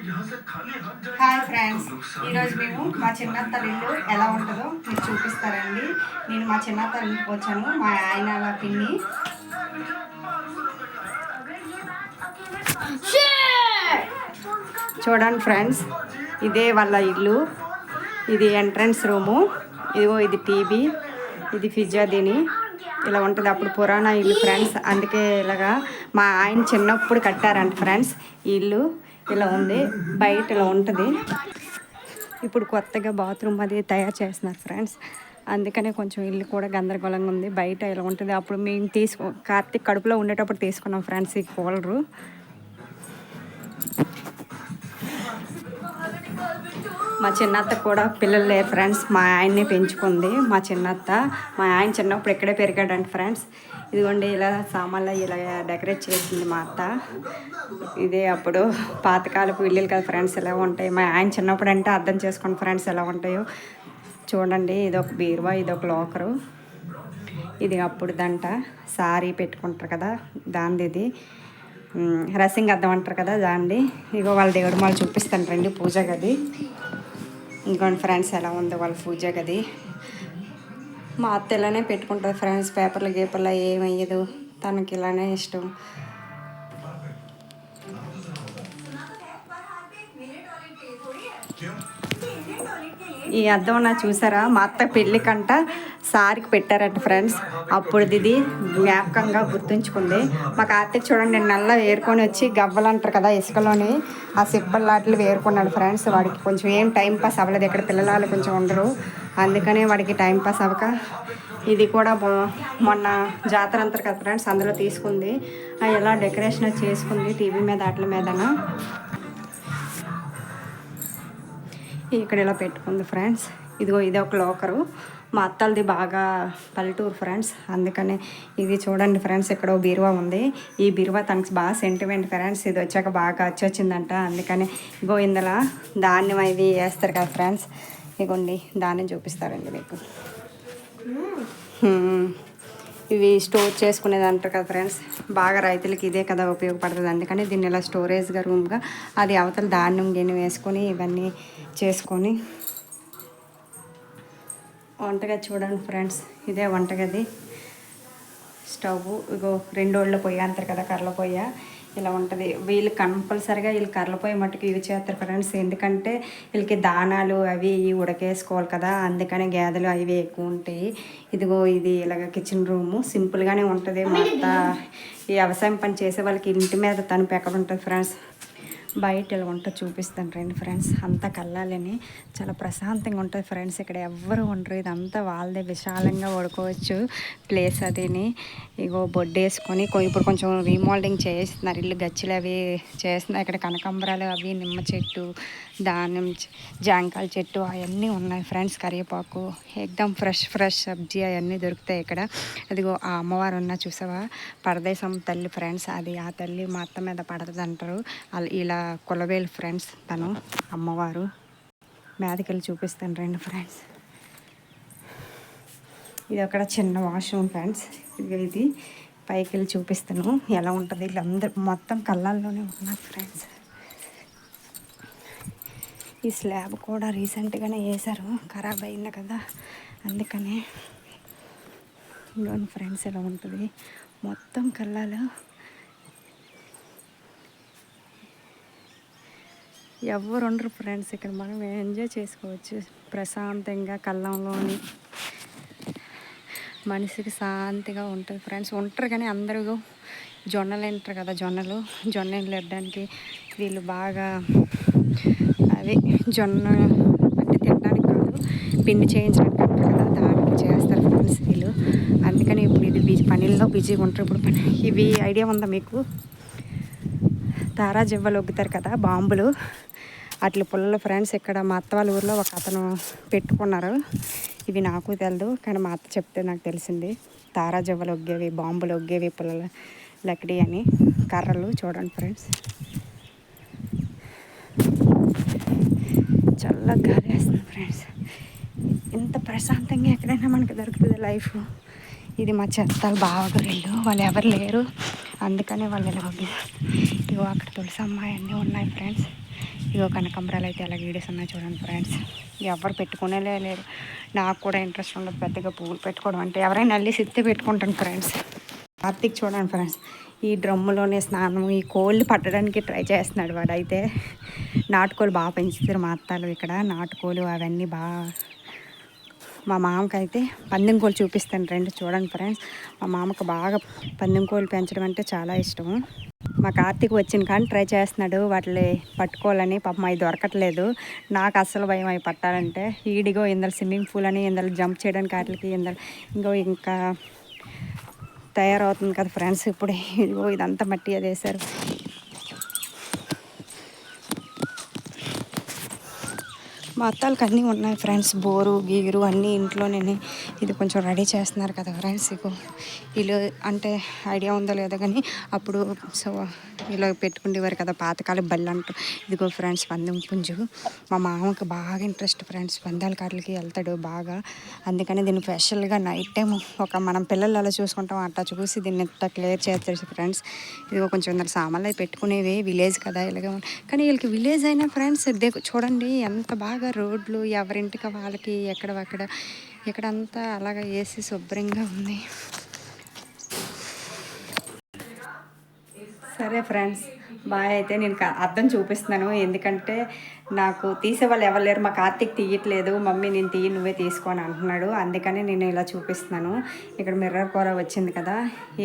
Hi friends, ఈరోజు మేము మా చిన్నత్తల ఇల్లు ఎలా ఉంటుందో మీకు చూపిస్తారండి. నేను మా చిన్నత్తల ఇంటికి వచ్చాను, మా ఆయన వాళ్ళ పిన్ని. చూడండి ఫ్రెండ్స్, ఇదే వాళ్ళ ఇల్లు. ఇది ఎంట్రన్స్ రూము. ఇదిగో ఇది టీవీ, ఇది పిజ్జా దీని ఇలా ఉంటుంది. అప్పుడు పురాణ ఇల్లు ఫ్రెండ్స్, అందుకే ఇలాగా మా ఆయన చిన్నప్పుడు కట్టారంట ఫ్రెండ్స్. ఈ ఇల్లు ఇలా ఉంది, బయట ఇలా ఉంటుంది. ఇప్పుడు కొత్తగా బాత్రూమ్ అది తయారు చేస్తున్నారు ఫ్రెండ్స్, అందుకనే కొంచెం ఇల్లు కూడా గందరగోళంగా ఉంది. బయట ఇలా ఉంటుంది. అప్పుడు మేము కార్తీక్ కడుపులో ఉండేటప్పుడు తీసుకున్నాం ఫ్రెండ్స్ ఈ కూలరు. మా చిన్నత్త కూడా పిల్లలు లేరు ఫ్రెండ్స్, మా ఆయన్నే పెంచుకుంది మా చిన్నత్త. మా ఆయన చిన్నప్పుడు ఇక్కడే పెరిగాడంట ఫ్రెండ్స్. ఇదిగోండి ఇలా సామాన్లు ఇలా డెకరేట్ చేసింది మా అత్త. ఇదే అప్పుడు పాతకాలపు ఇల్లులు కదా ఫ్రెండ్స్, ఎలా ఉంటాయి. మా ఆయన చిన్నప్పుడు అంటే అర్థం చేసుకోండి ఫ్రెండ్స్ ఎలా ఉంటాయో. చూడండి, ఇదొక బీరువా, ఇదొక లోకరు. ఇది అప్పుడు దంట సారీ పెట్టుకుంటారు కదా దాంది. ఇది రసింగ్ అద్దం అంటారు కదా దాంది. ఇగో వాళ్ళ దేవుడు మాలు చూపిస్తాను రండి, పూజ గది. ఇంకోండి ఫ్రెండ్స్ ఎలా ఉందో వాళ్ళ పూజ గది. మా అత్త ఇలానే పెట్టుకుంటుంది ఫ్రెండ్స్, పేపర్లు గీపర్లు ఏమయ్యదు, తనకి ఇలానే ఇష్టం. ఈ అద్దం నా చూసారా, మా అత్త పెళ్ళికంట సారికి పెట్టారట ఫ్రెండ్స్. అప్పుడు ఇది జ్ఞాపకంగా గుర్తుంచుకుంది. మా కార్తీక్ చూడండి నల్ల వేరుకొని వచ్చి గవ్వలు అంటారు కదా ఇసుకలోని, ఆ సిబ్బల్లాట్లు వేరుకున్నాడు ఫ్రెండ్స్. వాడికి కొంచెం ఏం టైం పాస్ అవ్వలేదు, ఇక్కడ పిల్లలు కొంచెం ఉండరు, అందుకనే వాడికి టైం పాస్ అవ్వక. ఇది కూడా మొన్న జాతర అంటారు కదా ఫ్రెండ్స్, అందులో తీసుకుంది. ఎలా డెకరేషన్ చేసుకుంది టీవీ మీద అట్ల మీదన. ఇక్కడ ఇలా పెట్టుకుంది ఫ్రెండ్స్. ఇదిగో ఇది ఒక లోకరు. మా అత్తలది బాగా పల్లెటూరు ఫ్రెండ్స్, అందుకనే ఇది చూడండి ఫ్రెండ్స్, ఇక్కడ బీరువా ఉంది. ఈ బీరువా తనకు బాగా సెంటిమెంట్ ఫ్రెండ్స్. ఇది వచ్చాక బాగా వచ్చిందంట, అందుకని ఇగో ఇందులో ధాన్యం అవి వేస్తారు కదా ఫ్రెండ్స్. ఇగోండి ధాన్యం చూపిస్తారండి మీకు. ఇవి స్టోర్ చేసుకునేది అంటారు కదా ఫ్రెండ్స్, బాగా రైతులకి ఇదే కదా ఉపయోగపడుతుంది. అందుకని దీన్ని ఇలా స్టోరేజ్గా రూమ్గా, అది అవతల ధాన్యం గిన్నె వేసుకొని ఇవన్నీ చేసుకొని వంటగది. చూడండి ఫ్రెండ్స్, ఇదే వంటగది. స్టవ్ ఇగో 2 రోజుల పొయ్యి అంటారు కదా, కర్రల పొయ్య ఇలా ఉంటుంది. వీళ్ళు కంపల్సరిగా వీళ్ళు కర్రల పొయ్యి మట్టుకు యూజ్ చేస్తారు ఫ్రెండ్స్, ఎందుకంటే వీళ్ళకి దానాలు అవి ఉడకేసుకోవాలి కదా, అందుకని గేదెలు అవి ఎక్కువ ఉంటాయి. ఇదిగో ఇది ఇలాగ కిచెన్ రూము, సింపుల్గానే ఉంటుంది. మా అత్త ఈ వ్యవసాయం పని చేసే వాళ్ళకి ఇంటి మీద తను ఎక్కడ ఉంటుంది ఫ్రెండ్స్. బయట ఇలా ఉంటుంది, చూపిస్తాను రండి ఫ్రెండ్స్. అంతా కల్లాలని చాలా ప్రశాంతంగా ఉంటుంది ఫ్రెండ్స్. ఇక్కడ ఎవ్వరు ఉండరు, ఇదంతా వాళ్ళదే, విశాలంగా పడుకోవచ్చు ప్లేస్ అదిని. ఇగో బొడ్డు వేసుకొని ఇప్పుడు కొంచెం రీమోల్డింగ్ చేస్తున్నారు, ఇల్లు గచ్చిలు అవి చేస్తున్నారు. ఇక్కడ కనకాంబరాలు అవి, నిమ్మ చెట్టు, దానిమ్మ జాంకాయల చెట్టు అవన్నీ ఉన్నాయి ఫ్రెండ్స్. కరివేపాకు ఎక్దమ్ ఫ్రెష్ సబ్జీ అవన్నీ దొరుకుతాయి ఇక్కడ. అదిగో ఆ అమ్మవారు ఉన్న చూసావా, పరదేశం తల్లి ఫ్రెండ్స్. అది ఆ తల్లి మా అత్త మీద పడుతుంది అంటారు. ఇలా కొలవేలు ఫ్రెండ్స్, తను అమ్మవారు. మేదకెళ్ళి చూపిస్తాను రండి ఫ్రెండ్స్. ఇది అక్కడ చిన్న వాష్రూమ్ ఫ్రెండ్స్. ఇది పైకి వెళ్ళి చూపిస్తాను ఎలా ఉంటుంది. వీళ్ళందరూ మొత్తం కళ్ళల్లోనే ఉన్నారు ఫ్రెండ్స్. ఈ స్లాబ్ కూడా రీసెంట్గానే వేశారు, ఖరాబ్ అయింది కదా, అందుకనే. ఇంకోండి ఫ్రెండ్స్ ఎలా ఉంటుంది, మొత్తం కళ్ళాలు. ఎవరు ఉండరు ఫ్రెండ్స్ ఇక్కడ, మనం ఎంజాయ్ చేసుకోవచ్చు ప్రశాంతంగా. కళ్ళంలోని మనిషికి శాంతిగా ఉంటుంది ఫ్రెండ్స్. ఉంటారు కానీ అందరూ జొన్నలు తింటారు కదా, జొన్నలు పెట్టడానికి వీళ్ళు బాగా అవి జొన్న అంటే తినడానికి కాదు, పిండి చేయించడానికి అంటారు కదా, దానికి చేస్తారు ఫ్రెండ్స్ వీళ్ళు. అందుకని ఇప్పుడు ఇది పనిలో బిజీగా ఉంటారు. ఇప్పుడు ఇవి ఐడియా ఉందా మీకు, తారా జివ్వలు ఒగ్గుతారు కదా బాంబులు, అట్లా పుల్లలు ఫ్రెండ్స్. ఇక్కడ మా అత్త వాళ్ళ ఊర్లో ఒక అతను పెట్టుకున్నారు. ఇవి నాకు తెలియదు, కానీ మా అత్త చెప్తే నాకు తెలిసింది. తారా జివ్వలు ఒగ్గేవి, బాంబులు ఒగ్గేవి, పుల్లల లక్కడి అని కర్రలు. చూడండి ఫ్రెండ్స్, చల్లగా గాలి వేస్తుంది ఫ్రెండ్స్. ఇంత ప్రశాంతంగా ఎక్కడైనా మనకు దొరుకుతుంది లైఫ్. ఇది మా చెత్తాలు బావగారు ఇల్లు, వాళ్ళు ఎవరు లేరు, అందుకనే వాళ్ళు ఇలా ఇగో అక్కడ తులసి అమ్మాయి అన్నీ ఉన్నాయి ఫ్రెండ్స్. ఇగో కనకాంబరాలు అయితే ఎలా వీడియోస్ ఉన్నాయి చూడండి ఫ్రెండ్స్. ఎవరు పెట్టుకునే లేరు. నాకు కూడా ఇంట్రెస్ట్ ఉండదు పెద్దగా పువ్వులు పెట్టుకోవడం అంటే. ఎవరైనా అల్లి సిత్తే పెట్టుకుంటాను ఫ్రెండ్స్. కార్తీక్ చూడండి ఫ్రెండ్స్, ఈ డ్రమ్ములోనే స్నానం, ఈ కోళ్ళు పట్టడానికి ట్రై చేస్తున్నాడు వాడైతే. నాటుకోళ్ళు బాగా పెంచుతారు మా అత్తాలు ఇక్కడ. నాటుకోళ్ళు అవన్నీ బాగా. మా మామకైతే పందెం కోళ్ళు చూపిస్తాను రెండు చూడండి ఫ్రెండ్స్. మా మామకు బాగా పందెం కోళ్ళు పెంచడం అంటే చాలా ఇష్టం. మా కార్తీక్ వచ్చిన కానీ ట్రై చేస్తున్నాడు వాటిని పట్టుకోవాలని. పాపం అవి దొరకట్లేదు. నాకు అస్సలు భయం అవి పట్టాలంటే. ఈడిగో ఇందులో స్విమ్మింగ్ పూల్ అని, ఇందులో జంప్ చేయడానికి వాటికి, ఇందులో ఇంకా తయారవుతుంది కదా ఫ్రెండ్స్. ఇప్పుడు ఇదిగో ఇదంతా మట్టి అది వేశారు. మా అత్తాలకు అన్నీ ఉన్నాయి ఫ్రెండ్స్, బోరు గీరు అన్నీ ఇంట్లోనే. ఇది కొంచెం రెడీ చేస్తున్నారు కదా ఫ్రెండ్స్. ఇగో వీళ్ళు అంటే ఐడియా ఉందో లేదో కానీ అప్పుడు సో ఇలా పెట్టుకుండేవారు కదా పాతకాలం బళ్ళు అంటూ. ఇదిగో ఫ్రెండ్స్ పందెం పుంజు. మా మామకి బాగా ఇంట్రెస్ట్ ఫ్రెండ్స్, పందాల కాటలకి వెళ్తాడు బాగా. అందుకని దీన్ని స్పెషల్గా నైట్ టైం మనం పిల్లలు అలా చూసుకుంటాం అట్లా చూసి దీన్ని ఎంత క్లియర్ చేస్తారు ఫ్రెండ్స్. ఇదిగో కొంచెం ఇందులో సామాన్లు అవి పెట్టుకునేవి. విలేజ్ కదా ఇలాగే. కానీ వీళ్ళకి విలేజ్ అయినా ఫ్రెండ్స్ చూడండి ఎంత బాగా రోడ్లు ఎవరింటికి వాళ్ళకి ఎక్కడంతా అలాగ వేసి శుభ్రంగా ఉంది. సరే ఫ్రెండ్స్ బాయ్. అయితే నేను అర్థం చూపిస్తున్నాను ఎందుకంటే నాకు తీసేవాళ్ళు ఎవరు లేరు. మా కార్తీక్ తీయట్లేదు. మమ్మీ నేను తీయి నువ్వే తీసుకొని అంటున్నాడు. అందుకని నేను ఇలా చూపిస్తున్నాను. ఇక్కడ మిర్రర్ కూర వచ్చింది కదా,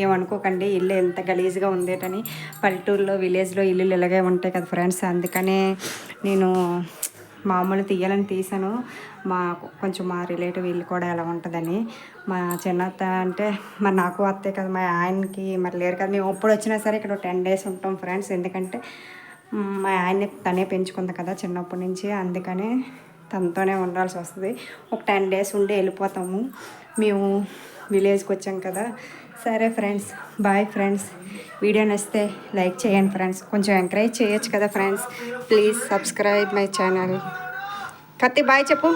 ఏమనుకోకండి ఇల్లు ఎంత గలీజ్గా ఉండేటని. పల్లెటూరులో విలేజ్లో ఇల్లులు ఇలాగే ఉంటాయి కదా ఫ్రెండ్స్. అందుకనే నేను మామూలు తీయాలని తీసాను. కొంచెం మా రిలేటివ్ ఇల్లు కూడా ఎలా ఉంటుందని. మా చిన్నత్త అంటే మరి నాకు అత్తే కదా, మా ఆయనకి మరి లేరు కదా. మేము ఎప్పుడు వచ్చినా సరే ఇక్కడ 10 days ఉంటాం ఫ్రెండ్స్. ఎందుకంటే మా ఆయన్ని తనే పెంచుకుంది కదా చిన్నప్పటి నుంచి. అందుకనే తనతోనే ఉండాల్సి వస్తుంది. ఒక 10 days ఉండి వెళ్ళిపోతాము. మేము విలేజ్కి వచ్చాం కదా. సరే ఫ్రెండ్స్ బాయ్ ఫ్రెండ్స్. వీడియో నచ్చితే లైక్ చేయండి ఫ్రెండ్స్. కొంచెం ఎంకరేజ్ చేయొచ్చు కదా friends. Please subscribe my channel. కత్తి బాయ్ చెప్పు.